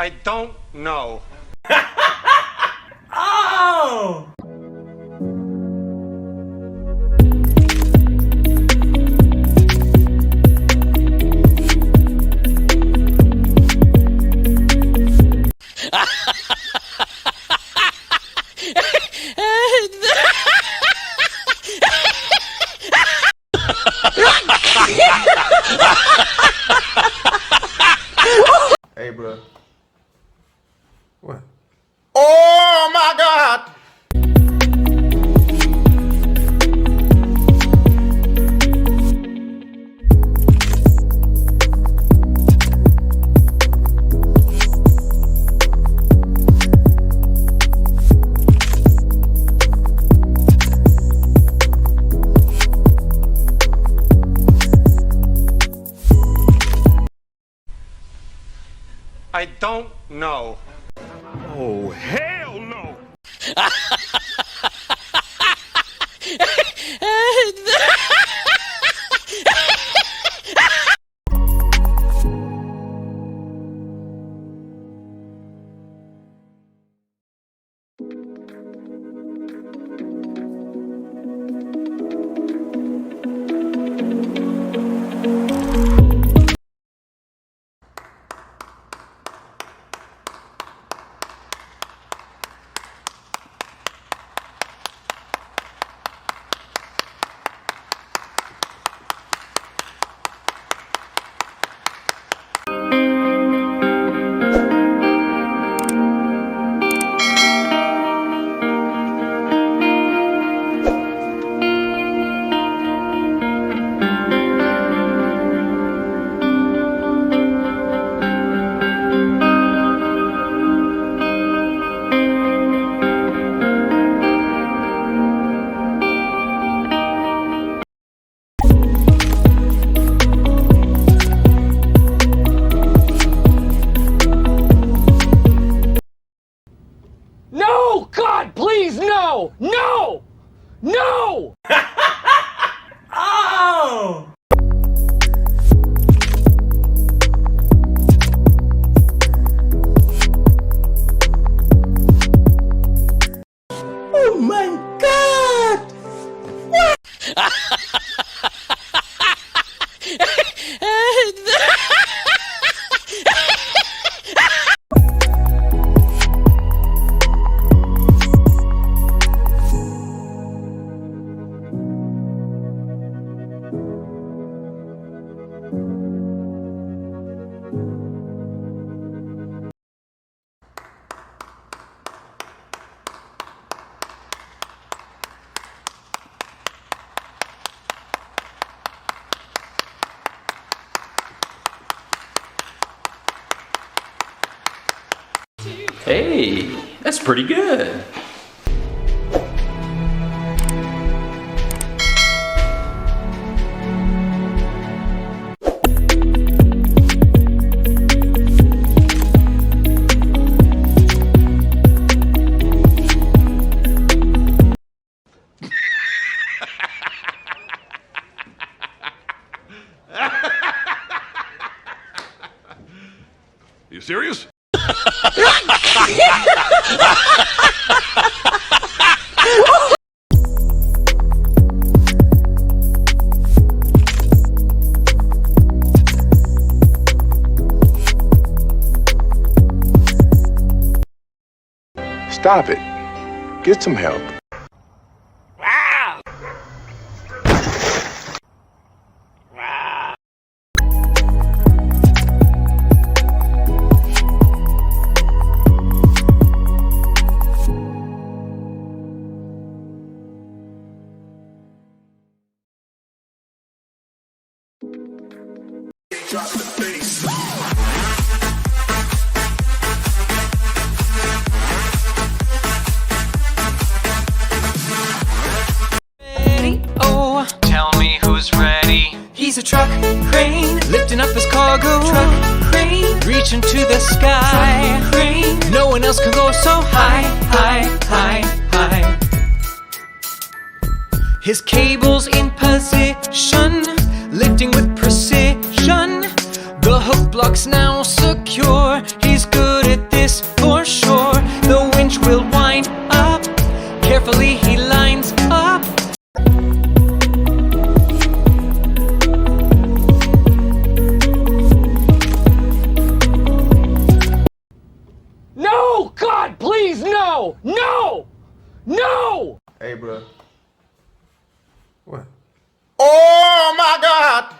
I don't know. Oh! Hey, bro. What? Oh my God! I don't know. Oh, hell no! No! God, please, no! No! No! Oh! Oh my God! Hey, that's pretty good. You serious? Stop it. Get some help. Drop the bass. Oh, tell me who's ready. He's a truck crane, lifting up his cargo. Truck crane, reaching to the sky. Truck crane, no one else can go so high, high, high, high. His cable's in position, lifting with precision. The hook block's now secure. He's good at Carefully he lines up. No! God, please, no! No! No! Hey, bro. What? Oh my God!